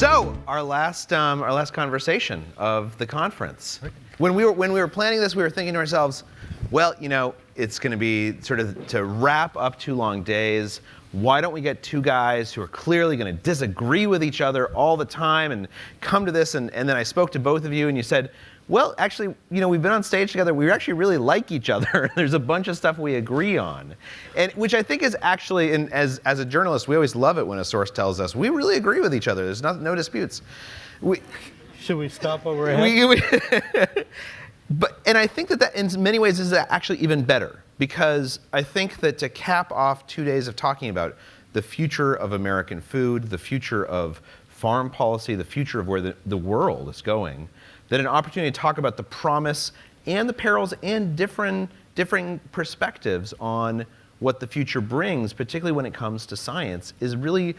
So our last conversation of the conference. When we were planning this, we were thinking to ourselves, well, you know, it's going to be sort of to wrap up 2 long days. Why don't we get 2 guys who are clearly going to disagree with each other all the time and come to this? And then I spoke to both of you, and you said, well, actually, you know, we've been on stage together. We actually really like each other. There's a bunch of stuff we agree on, and which I think is actually, and as a journalist, we always love it when a source tells us we really agree with each other. There's no disputes. Should we stop over ahead? And I think that in many ways is actually even better, because I think that to cap off 2 days of talking about the future of American food, the future of farm policy, the future of where the world is going, that an opportunity to talk about the promise and the perils and differing perspectives on what the future brings, particularly when it comes to science, is really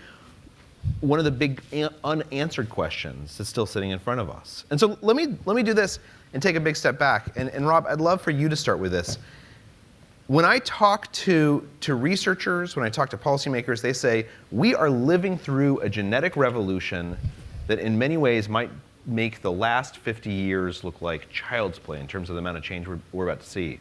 one of the big unanswered questions that's still sitting in front of us. And so let me do this and take a big step back. And Rob, I'd love for you to start with this. When I talk to researchers, when I talk to policymakers, they say, we are living through a genetic revolution that in many ways might make the last 50 years look like child's play in terms of the amount of change we're about to see.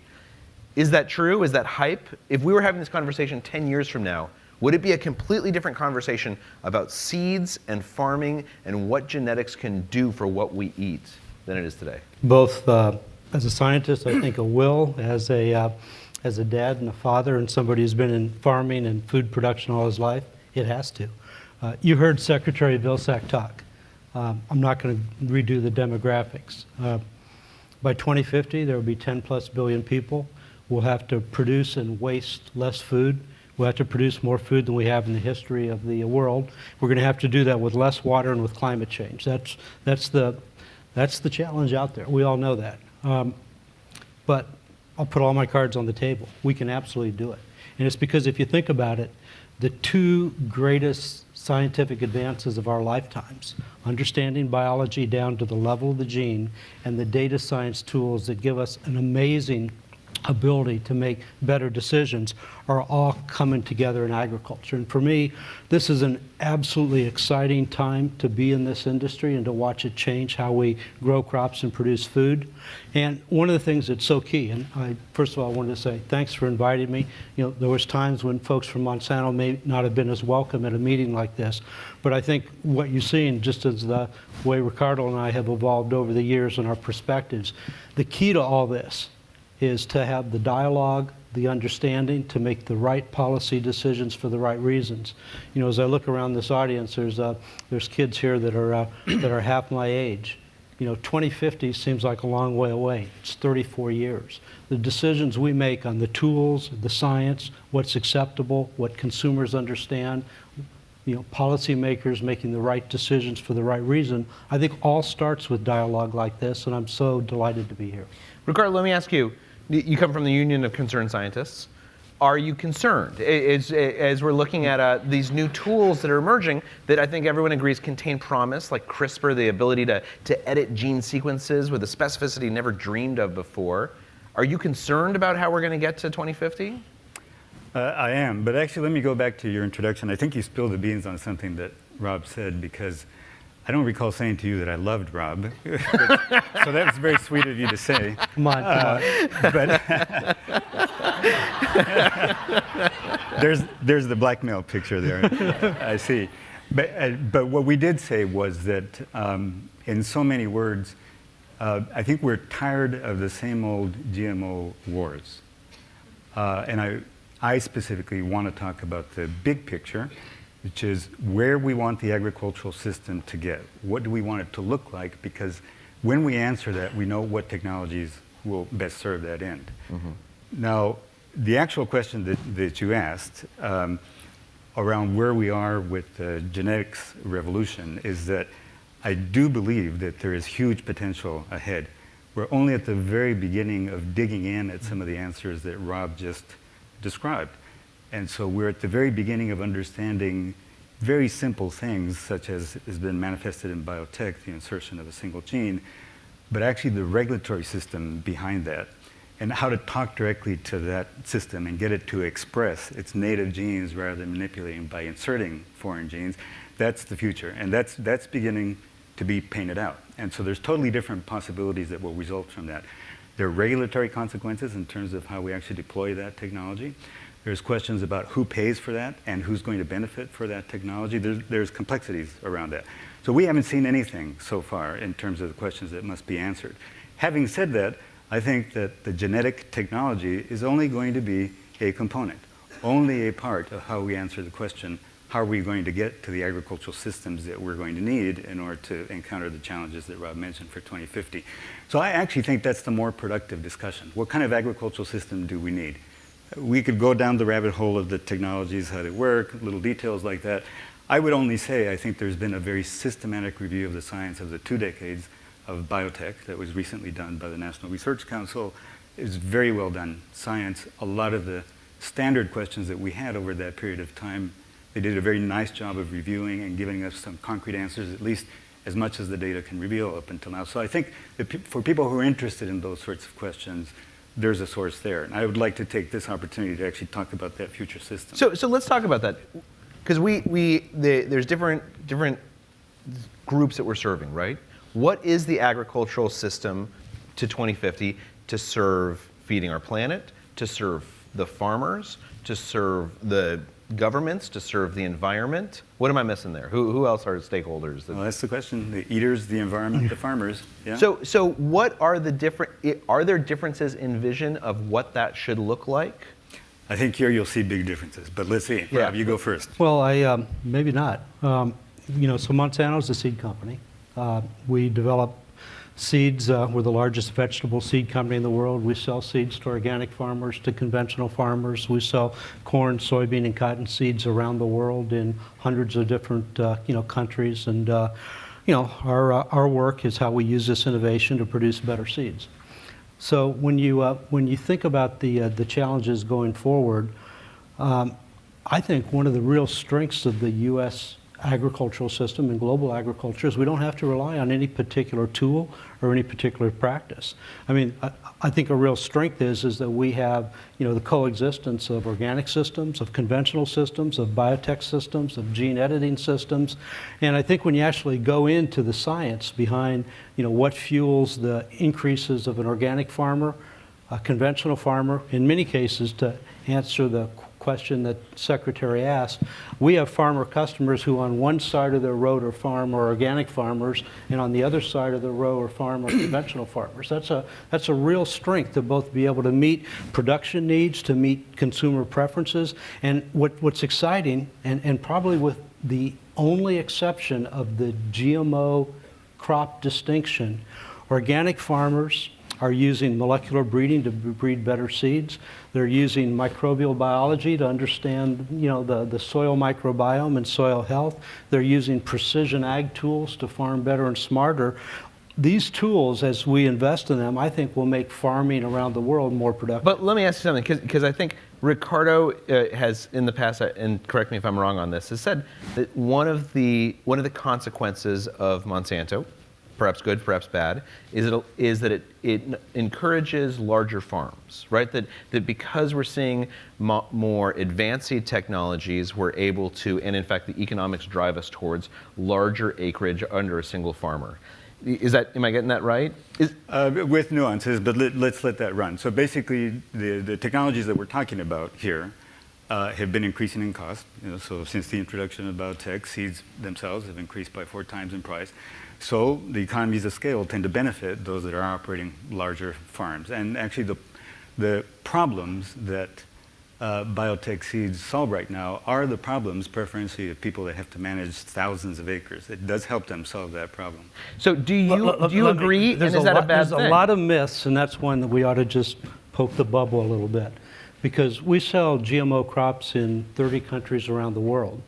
Is that true? Is that hype? If we were having this conversation 10 years from now, would it be a completely different conversation about seeds and farming and what genetics can do for what we eat than it is today? Both as a scientist, I think a will, as a dad and a father and somebody who's been in farming and food production all his life, it has to. You heard Secretary Vilsack talk. I'm not going to redo the demographics. By 2050, there will be 10 plus billion people. We'll have to produce and waste less food. We'll have to produce more food than we have in the history of the world. We're going to have to do that with less water and with climate change. That's the challenge out there. We all know that. But I'll put all my cards on the table. We can absolutely do it. And it's because if you think about it, the 2 greatest scientific advances of our lifetimes, understanding biology down to the level of the gene, and the data science tools that give us an amazing ability to make better decisions, are all coming together in agriculture. And for me, this is an absolutely exciting time to be in this industry and to watch it change how we grow crops and produce food. And one of the things that's so key, and first of all, I wanted to say thanks for inviting me. You know, there was times when folks from Monsanto may not have been as welcome at a meeting like this, but I think what you've seen, just as the way Ricardo and I have evolved over the years and our perspectives, the key to all this is to have the dialogue, the understanding, to make the right policy decisions for the right reasons. You know, as I look around this audience, there's kids here that are half my age. You know, 2050 seems like a long way away. It's 34 years. The decisions we make on the tools, the science, what's acceptable, what consumers understand, you know, policymakers making the right decisions for the right reason, I think all starts with dialogue like this, and I'm so delighted to be here. Ricardo, let me ask you, you come from the Union of Concerned Scientists. Are you concerned as we're looking at these new tools that are emerging that I think everyone agrees contain promise, like CRISPR, the ability to edit gene sequences with a specificity never dreamed of before? Are you concerned about how we're going to get to 2050? I am, but actually let me go back to your introduction. I think you spilled the beans on something that Rob said, because I don't recall saying to you that I loved Rob, so that was very sweet of you to say. Come on. But there's the blackmail picture there, I see. But what we did say was that in so many words, I think we're tired of the same old GMO wars. And I specifically want to talk about the big picture, which is where we want the agricultural system to get. What do we want it to look like? Because when we answer that, we know what technologies will best serve that end. Mm-hmm. Now, the actual question that you asked around where we are with the genetics revolution is that I do believe that there is huge potential ahead. We're only at the very beginning of digging in at some of the answers that Rob just described. And so we're at the very beginning of understanding very simple things, such as has been manifested in biotech, the insertion of a single gene, but actually the regulatory system behind that. and how to talk directly to that system and get it to express its native genes rather than manipulating by inserting foreign genes, that's the future. And that's beginning to be painted out. And so there's totally different possibilities that will result from that. There are regulatory consequences in terms of how we actually deploy that technology. There's questions about who pays for that and who's going to benefit for that technology. There's complexities around that. So we haven't seen anything so far in terms of the questions that must be answered. Having said that, I think that the genetic technology is only going to be a component, only a part of how we answer the question, how are we going to get to the agricultural systems that we're going to need in order to encounter the challenges that Rob mentioned for 2050. So I actually think that's the more productive discussion. What kind of agricultural system do we need? We could go down the rabbit hole of the technologies, how they work, little details like that. I would only say I think there's been a very systematic review of the science of the 2 decades of biotech that was recently done by the National Research Council. It was very well done science. A lot of the standard questions that we had over that period of time, they did a very nice job of reviewing and giving us some concrete answers, at least as much as the data can reveal up until now. So I think that for people who are interested in those sorts of questions, there's a source there. And I would like to take this opportunity to actually talk about that future system. So let's talk about that. Because there's different groups that we're serving, right? What is the agricultural system to 2050 to serve feeding our planet, to serve the farmers, to serve the governments, to serve the environment? What am I missing there? Who else are stakeholders? Well, that's the question. The eaters, the environment, the farmers. Yeah. So what are there differences in vision of what that should look like? I think here you'll see big differences, but let's see. Yeah. Rob, you go first. Well, maybe not. So Monsanto's a seed company. We develop seeds. We're the largest vegetable seed company in the world. We sell seeds to organic farmers, to conventional farmers. We sell corn, soybean, and cotton seeds around the world in hundreds of different countries. And our work is how we use this innovation to produce better seeds. So when you think about the challenges going forward, I think one of the real strengths of the U.S. agricultural system and global agriculture is we don't have to rely on any particular tool or any particular practice. I mean, I think a real strength is that we have, the coexistence of organic systems, of conventional systems, of biotech systems, of gene editing systems. And I think when you actually go into the science behind, what fuels the increases of an organic farmer, a conventional farmer, in many cases, to answer the question that Secretary asked, we have farmer customers who on one side of their road are farm or organic farmers, and on the other side of the row are farm or conventional farmers. That's a real strength to both be able to meet production needs, to meet consumer preferences. And what's exciting, and probably with the only exception of the GMO crop distinction, organic farmers are using molecular breeding to breed better seeds. They're using microbial biology to understand, the soil microbiome and soil health. They're using precision ag tools to farm better and smarter. These tools, as we invest in them, I think will make farming around the world more productive. But let me ask you something, because I think Ricardo has in the past, and correct me if I'm wrong on this, has said that one of the consequences of Monsanto, perhaps good, perhaps bad, is that it encourages larger farms, right? That because we're seeing more advanced seed technologies, we're able to, and in fact the economics drive us towards larger acreage under a single farmer. Am I getting that right? With nuances, but let's let that run. So basically, the technologies that we're talking about here have been increasing in cost. So since the introduction of biotech, seeds themselves have increased by 4 times in price. So the economies of scale tend to benefit those that are operating larger farms. And actually the problems that biotech seeds solve right now are the problems preferentially of people that have to manage thousands of acres. It does help them solve that problem. So do you agree, and is that a bad thing? There's a lot of myths, and that's one that we ought to just poke the bubble a little bit. Because we sell GMO crops in 30 countries around the world.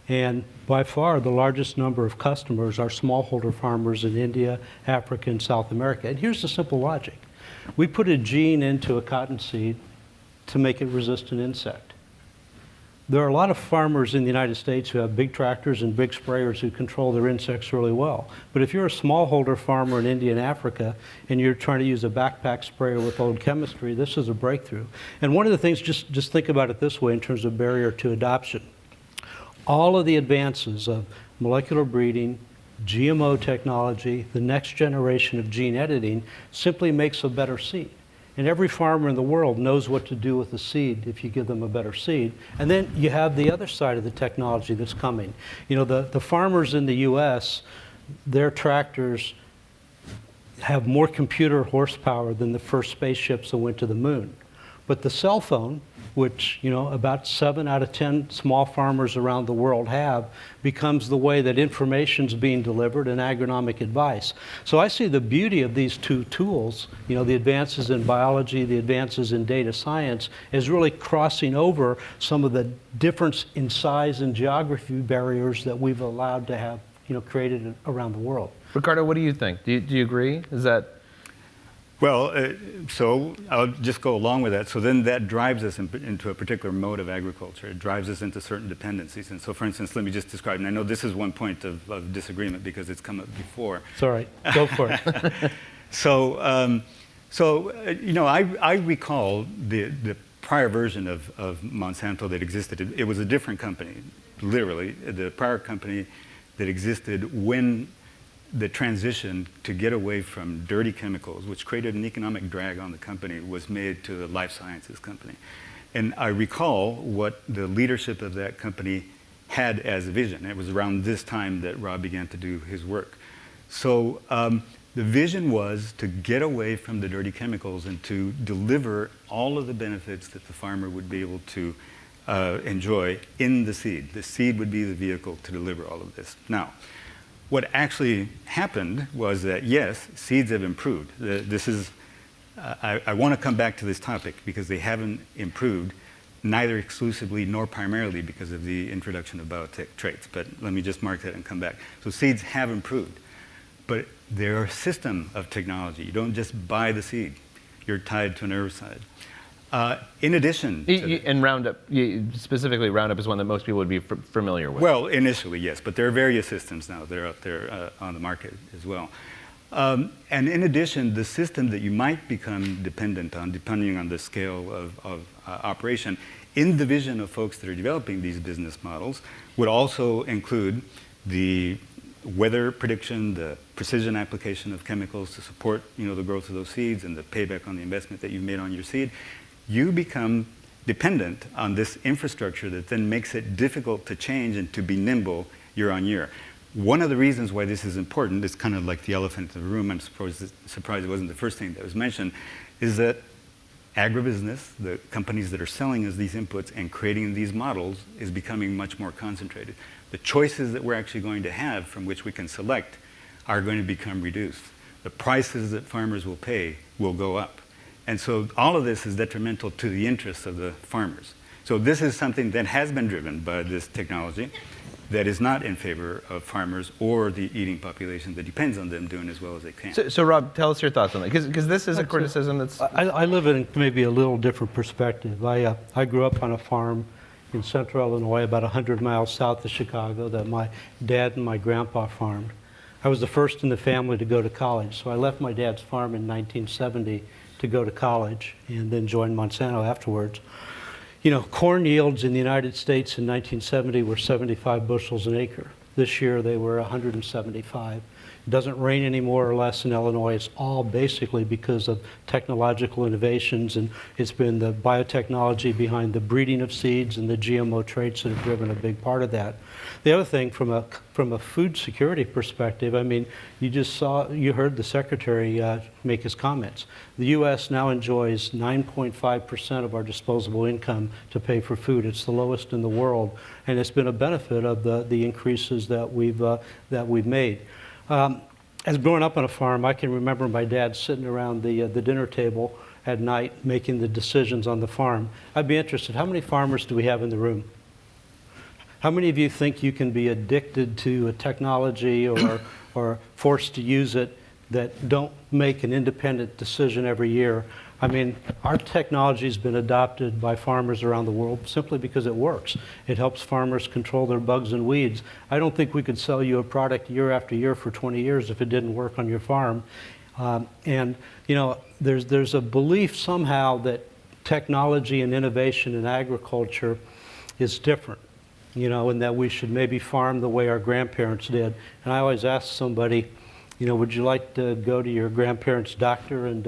And by far, the largest number of customers are smallholder farmers in India, Africa, and South America. And here's the simple logic. We put a gene into a cotton seed to make it resist an insect. There are a lot of farmers in the United States who have big tractors and big sprayers who control their insects really well. But if you're a smallholder farmer in India and Africa and you're trying to use a backpack sprayer with old chemistry, this is a breakthrough. And one of the things, just think about it this way in terms of barrier to adoption. All of the advances of molecular breeding, GMO technology, the next generation of gene editing simply makes a better seed. And every farmer in the world knows what to do with the seed if you give them a better seed. And then you have the other side of the technology that's coming. You know, the farmers in the US, their tractors have more computer horsepower than the first spaceships that went to the moon. But the cell phone, which, you know, about 7 out of 10 small farmers around the world have, becomes the way that information's being delivered and agronomic advice. So I see the beauty of these two tools, you know, the advances in biology, the advances in data science, as really crossing over some of the difference in size and geography barriers that we've allowed to have, you know, created around the world. Ricardo, what do you think? Do you agree? Is that... Well, so I'll just go along with that. So then that drives us into a particular mode of agriculture. It drives us into certain dependencies. And so, for instance, let me just describe, and I know this is one point of disagreement because it's come up before. It's all right. Go for it. So, you know, I recall the prior version of Monsanto that existed. It was a different company, literally. The prior company that existed when the transition to get away from dirty chemicals, which created an economic drag on the company, was made to the life sciences company. And I recall what the leadership of that company had as a vision. It was around this time that Robb began to do his work. So the vision was to get away from the dirty chemicals and to deliver all of the benefits that the farmer would be able to enjoy in the seed. The seed would be the vehicle to deliver all of this. Now, what actually happened was that, yes, seeds have improved. This is, I want to come back to this topic because they haven't improved, neither exclusively nor primarily because of the introduction of biotech traits. But let me just mark that and come back. So seeds have improved, but they're a system of technology. You don't just buy the seed. You're tied to an herbicide. In addition to and Roundup, specifically Roundup is one that most people would be familiar with. Well, initially, yes, but there are various systems now that are out there on the market as well. And in addition, the system that you might become dependent on, depending on the scale of operation, in the vision of folks that are developing these business models, would also include the weather prediction, the precision application of chemicals to support, you know, the growth of those seeds and the payback on the investment that you've made on your seed. You become dependent on this infrastructure that then makes it difficult to change and to be nimble year on year. One of the reasons why this is important is kind of like the elephant in the room. I'm surprised it wasn't the first thing that was mentioned, is that agribusiness, the companies that are selling us these inputs and creating these models, is becoming much more concentrated. The choices that we're actually going to have from which we can select are going to become reduced. The prices that farmers will pay will go up. And so all of this is detrimental to the interests of the farmers. So this is something that has been driven by this technology that is not in favor of farmers or the eating population that depends on them doing as well as they can. So Robb, tell us your thoughts on that, because this is a criticism that's... I live in maybe a little different perspective. I grew up on a farm in central Illinois, about 100 miles south of Chicago, that my dad and my grandpa farmed. I was the first in the family to go to college, so I left my dad's farm in 1970 to go to college and then joined Monsanto afterwards. You know, corn yields in the United States in 1970 were 75 bushels an acre. This year they were 175. It doesn't rain any more or less in Illinois. It's all basically because of technological innovations, and it's been the biotechnology behind the breeding of seeds and the GMO traits that have driven a big part of that. The other thing, from a food security perspective, I mean, you heard the Secretary make his comments. The U.S. now enjoys 9.5% of our disposable income to pay for food. It's the lowest in the world, and it's been a benefit of the increases that we've made. As growing up on a farm, I can remember my dad sitting around the dinner table at night making the decisions on the farm. I'd be interested, how many farmers do we have in the room? How many of you think you can be addicted to a technology or forced to use it that don't make an independent decision every year? I mean, our technology has been adopted by farmers around the world simply because it works. It helps farmers control their bugs and weeds. I don't think we could sell you a product year after year for 20 years if it didn't work on your farm. And you know, there's a belief somehow that technology and innovation in agriculture is different, you know, and that we should maybe farm the way our grandparents did. And I always ask somebody, you know, would you like to go to your grandparents' doctor and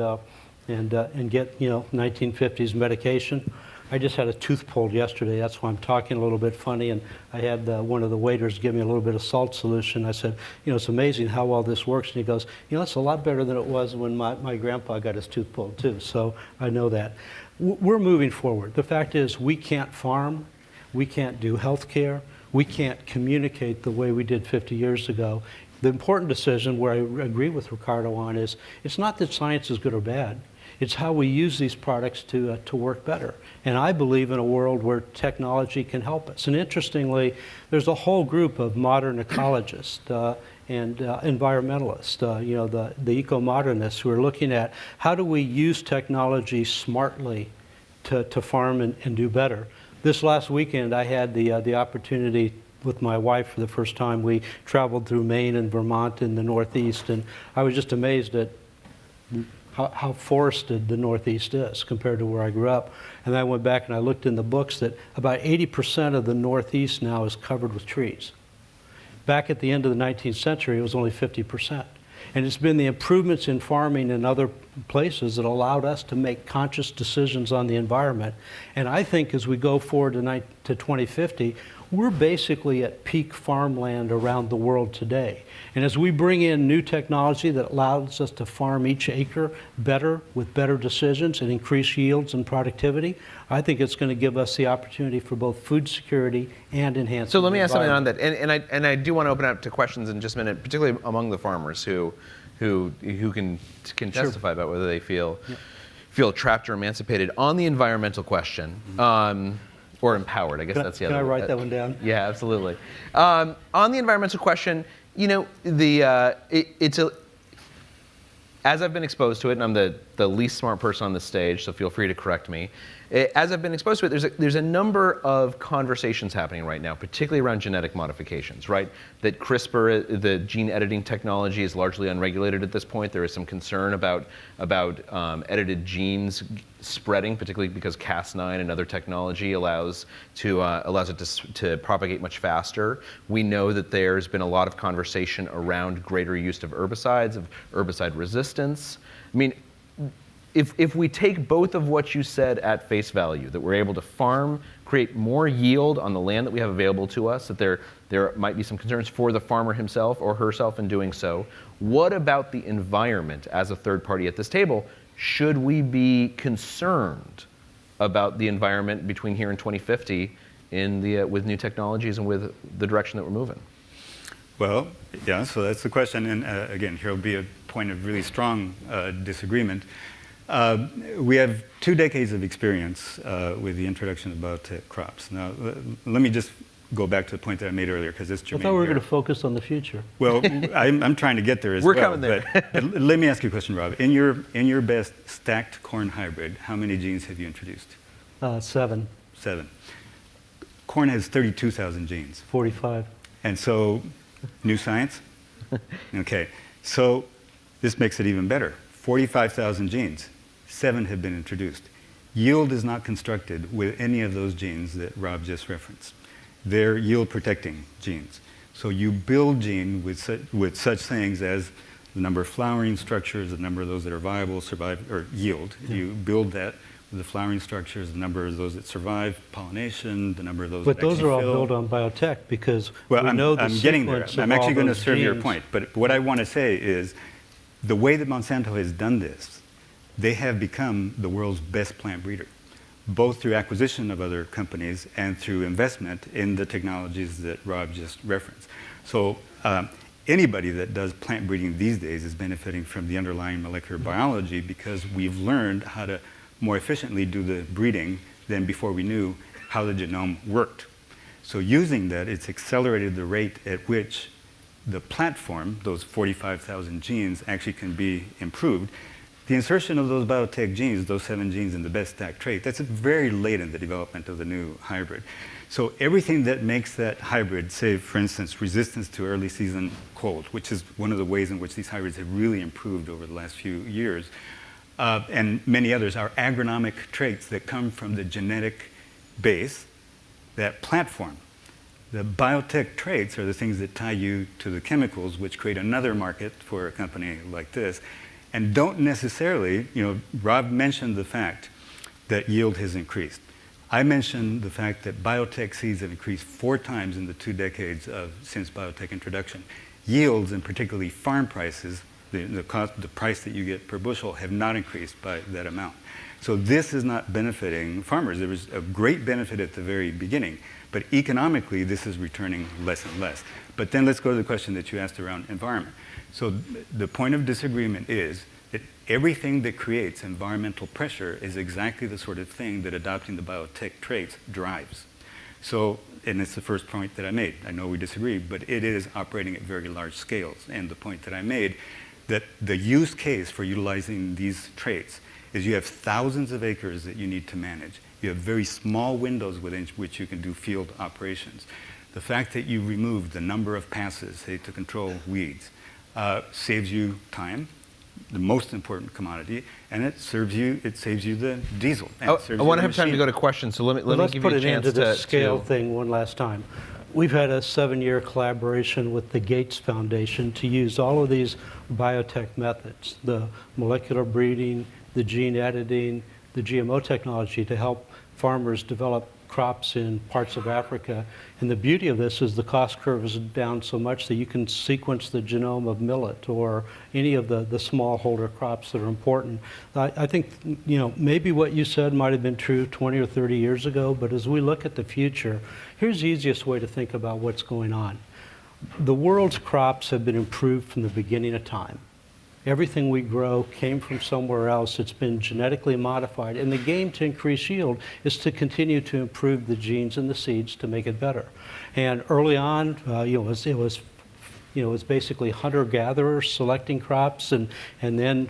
get, you know, 1950s medication? I just had a tooth pulled yesterday. That's why I'm talking a little bit funny. And I had one of the waiters give me a little bit of salt solution. I said, you know, it's amazing how well this works. And he goes, you know, it's a lot better than it was when my grandpa got his tooth pulled too. So I know that. We're moving forward. The fact is we can't farm. We can't do health care. We can't communicate the way we did 50 years ago. The important decision, where I agree with Ricardo on, is it's not that science is good or bad. It's how we use these products to work better. And I believe in a world where technology can help us. And interestingly, there's a whole group of modern ecologists and environmentalists, you know, the eco-modernists, who are looking at how do we use technology smartly to farm and do better. This last weekend, I had the opportunity with my wife for the first time. We traveled through Maine and Vermont in the Northeast, and I was just amazed at how forested the Northeast is compared to where I grew up. And then I went back and I looked in the books that about 80% of the Northeast now is covered with trees. Back at the end of the 19th century, it was only 50%. And it's been the improvements in farming in other places that allowed us to make conscious decisions on the environment. And I think as we go forward to 2050, we're basically at peak farmland around the world today. And as we bring in new technology that allows us to farm each acre better with better decisions and increase yields and productivity, I think it's going to give us the opportunity for both food security and enhancement. So let me ask something on that, and I do want to open up to questions in just a minute, particularly among the farmers who can testify about whether they feel trapped or emancipated on the environmental question. Or empowered, I guess that's the other. Can I write that one down? Yeah, absolutely. On the environmental question, you know, as I've been exposed to it, and I'm the least smart person on the stage, so feel free to correct me. As I've been exposed to it, there's a number of conversations happening right now, particularly around genetic modifications, right? That CRISPR, the gene editing technology, is largely unregulated at this point. There is some concern about edited genes spreading, particularly because Cas9 and other technology allows it to propagate much faster. We know that there's been a lot of conversation around greater use of herbicides, of herbicide resistance. I mean, if we take both of what you said at face value, that we're able to farm, create more yield on the land that we have available to us, that there might be some concerns for the farmer himself or herself in doing so, what about the environment as a third party at this table? Should we be concerned about the environment between here and 2050 with new technologies and with the direction that we're moving? Well, yeah, so that's the question. And again, here will be a point of really strong disagreement. We have 2 decades of experience with the introduction of biotech crops. Now, let me just go back to the point that I made earlier, because it's germane. I thought we were going to focus on the future. Well, I'm trying to get there as well. We're coming there. But let me ask you a question, Rob. In your best stacked corn hybrid, how many genes have you introduced? 7. 7. Corn has 32,000 genes. 45. And so, new science? Okay. So this makes it even better. 45,000 genes. 7 have been introduced. Yield is not constructed with any of those genes that Rob just referenced. They're yield-protecting genes. So you build gene with such things as the number of flowering structures, the number of those that are viable, survive, or yield. Yeah. You build that with the flowering structures, the number of those that survive, pollination, the number of those that actually But those are all fill. built on biotech, because we know the I'm getting there. sequence I'm of actually all going to those serve your genes. point. But what I want to say is the way that Monsanto has done this, they have become the world's best plant breeder, both through acquisition of other companies and through investment in the technologies that Rob just referenced. So anybody that does plant breeding these days is benefiting from the underlying molecular biology, because we've learned how to more efficiently do the breeding than before we knew how the genome worked. So using that, it's accelerated the rate at which the platform, those 45,000 genes, actually can be improved. The insertion of those biotech genes, those 7 genes in the best stack trait, that's very late in the development of the new hybrid. So everything that makes that hybrid, say, for instance, resistance to early season cold, which is one of the ways in which these hybrids have really improved over the last few years, and many others, are agronomic traits that come from the genetic base, that platform. The biotech traits are the things that tie you to the chemicals, which create another market for a company like this, and don't necessarily, Rob mentioned the fact that yield has increased. I mentioned the fact that biotech seeds have increased 4 times in the 2 decades since biotech introduction. Yields, and particularly farm prices, the price that you get per bushel, have not increased by that amount. So this is not benefiting farmers. There was a great benefit at the very beginning, but economically this is returning less and less. But then let's go to the question that you asked around environment. So the point of disagreement is that everything that creates environmental pressure is exactly the sort of thing that adopting the biotech traits drives. So, and it's the first point that I made. I know we disagree, but it is operating at very large scales. And the point that I made, that the use case for utilizing these traits is you have thousands of acres that you need to manage. You have very small windows within which you can do field operations. The fact that you remove the number of passes, say, to control weeds, saves you time, the most important commodity, and it saves you the diesel. I want to have time to go to questions, so let me give you a chance to... Let's put it into the scale thing one last time. We've had a 7-year collaboration with the Gates Foundation to use all of these biotech methods, the molecular breeding, the gene editing, the GMO technology, to help farmers develop crops in parts of Africa. And the beauty of this is the cost curve is down so much that you can sequence the genome of millet or any of the smallholder crops that are important. I think, maybe what you said might have been true 20 or 30 years ago, but as we look at the future, here's the easiest way to think about what's going on. The world's crops have been improved from the beginning of time. Everything we grow came from somewhere else. It's been genetically modified. And the game to increase yield is to continue to improve the genes and the seeds to make it better. And early on, it was basically hunter-gatherers selecting crops, and then,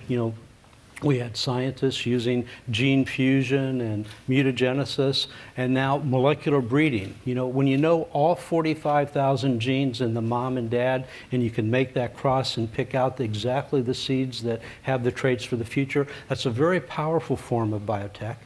we had scientists using gene fusion and mutagenesis, and now molecular breeding. When you know all 45,000 genes in the mom and dad, and you can make that cross and pick out exactly the seeds that have the traits for the future, that's a very powerful form of biotech.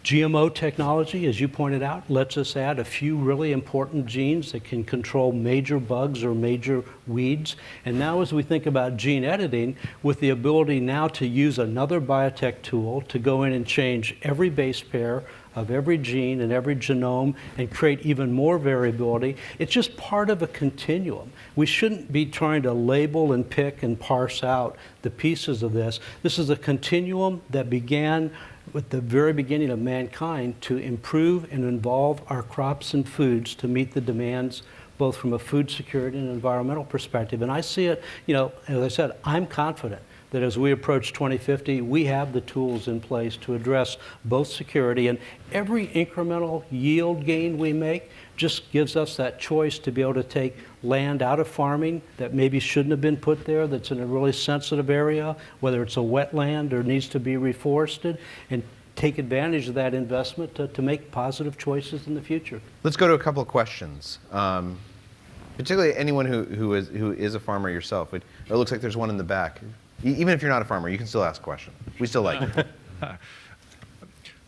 GMO technology, as you pointed out, lets us add a few really important genes that can control major bugs or major weeds. And now as we think about gene editing, with the ability now to use another biotech tool to go in and change every base pair of every gene and every genome and create even more variability, it's just part of a continuum. We shouldn't be trying to label and pick and parse out the pieces of this. This is a continuum that began with the very beginning of mankind to improve and involve our crops and foods to meet the demands both from a food security and environmental perspective. And I see it, as I said, I'm confident that as we approach 2050, we have the tools in place to address both security, and every incremental yield gain we make just gives us that choice to be able to take land out of farming that maybe shouldn't have been put there, that's in a really sensitive area, whether it's a wetland or needs to be reforested, and take advantage of that investment to make positive choices in the future. Let's go to a couple of questions. Particularly anyone who is a farmer yourself. It looks like there's one in the back. Even if you're not a farmer, you can still ask a question. We still like it.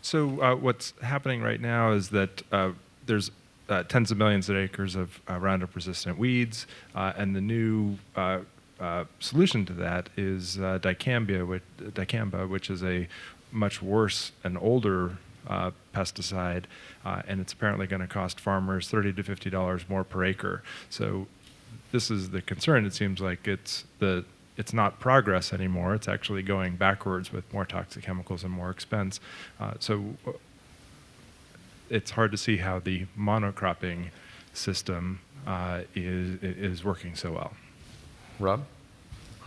So what's happening right now is that there's tens of millions of acres of Roundup resistant weeds, and the new solution to that is dicamba, which is a much worse and older pesticide, and it's apparently going to cost farmers $30 to $50 more per acre. So this is the concern. It seems like it's not progress anymore. It's actually going backwards with more toxic chemicals and more expense. So it's hard to see how the monocropping system is working so well. Rob?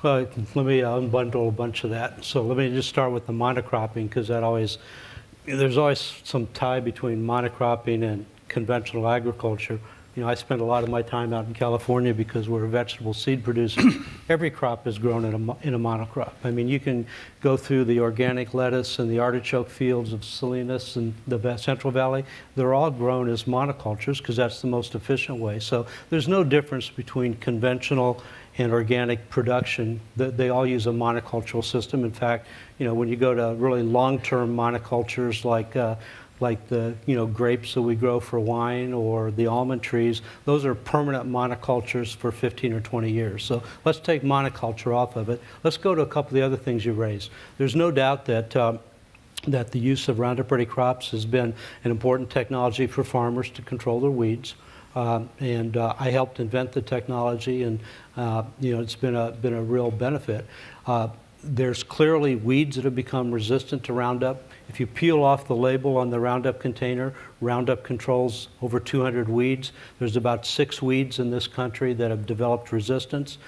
Well, let me unbundle a bunch of that. So let me just start with the monocropping, because there's always some tie between monocropping and conventional agriculture. I spend a lot of my time out in California because we're a vegetable seed producer. Every crop is grown in a monocrop. I mean, you can go through the organic lettuce and the artichoke fields of Salinas and the Central Valley. They're all grown as monocultures because that's the most efficient way. So there's no difference between conventional and organic production. They all use a monocultural system. In fact, when you go to really long-term monocultures like the grapes that we grow for wine or the almond trees, those are permanent monocultures for 15 or 20 years. So let's take monoculture off of it. Let's go to a couple of the other things you raised. There's no doubt that the use of Roundup Ready crops has been an important technology for farmers to control their weeds. I helped invent the technology, and it's been a real benefit. There's clearly weeds that have become resistant to Roundup. If you peel off the label on the Roundup container, Roundup controls over 200 weeds. There's about 6 weeds in this country that have developed resistance.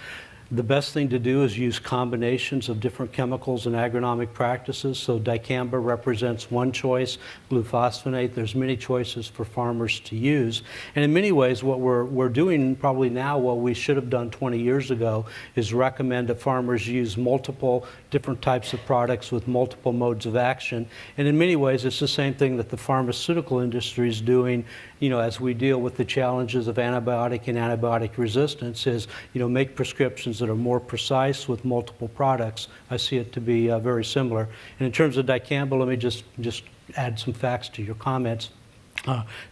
The best thing to do is use combinations of different chemicals and agronomic practices. So dicamba represents one choice, glufosinate. There's many choices for farmers to use. And in many ways, what we're doing probably now, what we should have done 20 years ago, is recommend that farmers use multiple different types of products with multiple modes of action. And in many ways, it's the same thing that the pharmaceutical industry is doing, as we deal with the challenges of antibiotic and antibiotic resistance, is, make prescriptions that are more precise with multiple products. I see it to be very similar. And in terms of dicamba, let me just add some facts to your comments.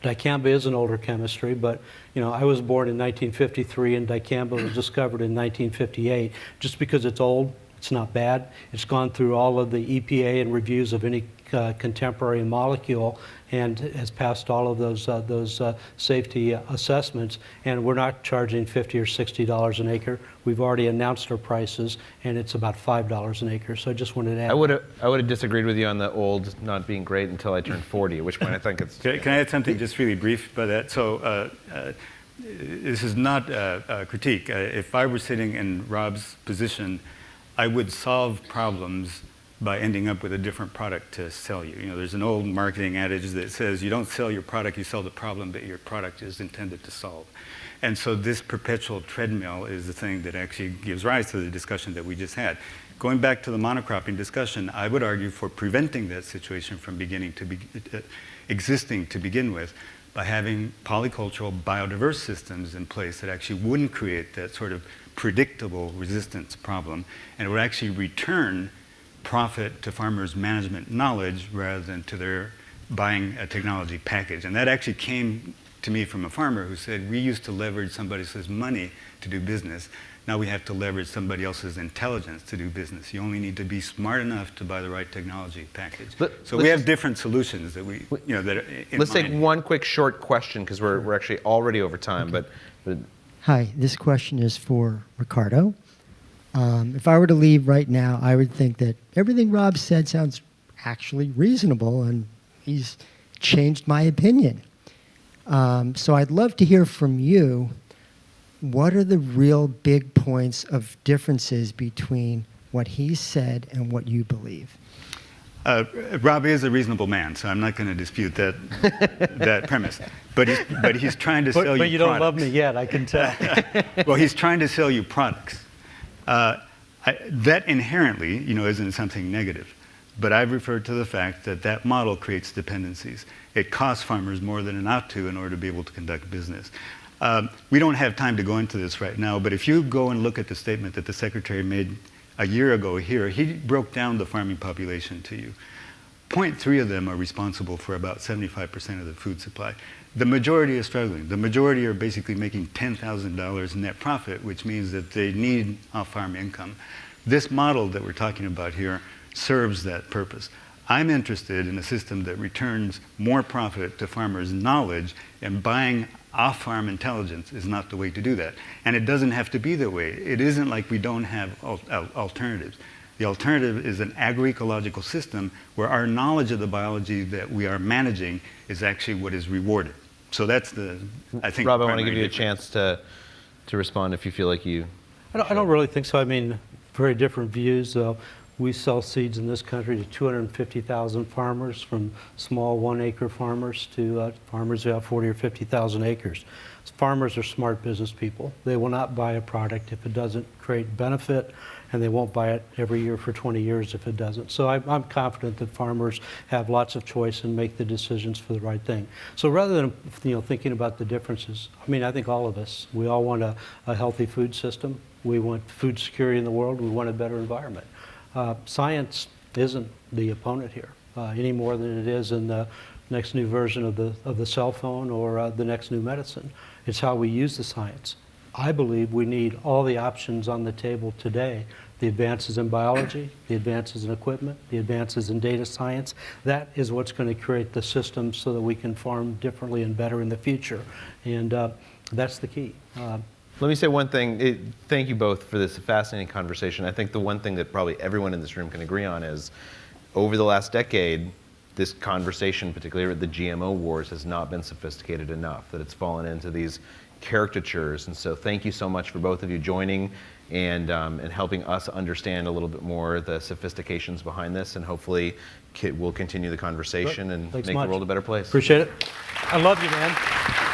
Dicamba is an older chemistry, but I was born in 1953 and dicamba was discovered in 1958. Just because it's old, it's not bad. It's gone through all of the EPA and reviews of any contemporary molecule and has passed all of those safety assessments. And we're not charging $50 or $60 an acre. We've already announced our prices, and it's about $5 an acre. So I just wanted to add. I would have disagreed with you on the old not being great until I turned 40, at which point I think it's. Can I add something just really brief about that? So this is not a critique. If I were sitting in Robb's position, I would solve problems by ending up with a different product to sell you. There's an old marketing adage that says you don't sell your product, you sell the problem that your product is intended to solve. And so this perpetual treadmill is the thing that actually gives rise to the discussion that we just had. Going back to the monocropping discussion, I would argue for preventing that situation from existing to begin with by having polycultural biodiverse systems in place that actually wouldn't create that sort of predictable resistance problem, and it would actually return profit to farmers' management knowledge rather than to their buying a technology package. And that actually came to me from a farmer who said, we used to leverage somebody else's money to do business. Now we have to leverage somebody else's intelligence to do business. You only need to be smart enough to buy the right technology package. So we have different solutions that that are in Let's mind. take one quick short question because we're actually already over time. Okay. But Hi, this question is for Ricardo. If I were to leave right now, I would think that everything Robb said sounds actually reasonable, and he's changed my opinion. So I'd love to hear from you, what are the real big points of differences between what he said and what you believe? Robb is a reasonable man, so I'm not going to dispute that premise. But he's trying to sell you products. But you don't love me yet, I can tell. Well, he's trying to sell you products. That inherently, isn't something negative. But I've referred to the fact that that model creates dependencies. It costs farmers more than it ought to in order to be able to conduct business. We don't have time to go into this right now, but if you go and look at the statement that the Secretary made a year ago here, he broke down the farming population to you. 0.3 of them are responsible for about 75% of the food supply. The majority is struggling. The majority are basically making $10,000 net profit, which means that they need off-farm income. This model that we're talking about here serves that purpose. I'm interested in a system that returns more profit to farmers' knowledge, and buying off-farm intelligence is not the way to do that. And it doesn't have to be that way. It isn't like we don't have alternatives. The alternative is an agroecological system where our knowledge of the biology that we are managing is actually what is rewarded. So that's I think. Robb, I want to give you a chance to respond if you feel like you. I don't really think so. I mean, very different views. We sell seeds in this country to 250,000 farmers, from small 1-acre farmers to farmers who have 40 or 50,000 acres. Farmers are smart business people. They will not buy a product if it doesn't create benefit, and they won't buy it every year for 20 years if it doesn't. So I'm confident that farmers have lots of choice and make the decisions for the right thing. So rather than thinking about the differences, I mean, I think all of us, we all want a healthy food system. We want food security in the world. We want a better environment. Science isn't the opponent here any more than it is in the next new version of the cell phone or the next new medicine. It's how we use the science. I believe we need all the options on the table today. The advances in biology, the advances in equipment, the advances in data science. That is what's going to create the system so that we can farm differently and better in the future. And that's the key. Let me say one thing. Thank you both for this fascinating conversation. I think the one thing that probably everyone in this room can agree on is, over the last decade, this conversation, particularly the GMO wars, has not been sophisticated enough, that it's fallen into these caricatures. And so thank you so much for both of you joining and helping us understand a little bit more the sophistications behind this, and hopefully we'll continue the conversation and Thanks make much. the world a better place. Appreciate it. I love you, man.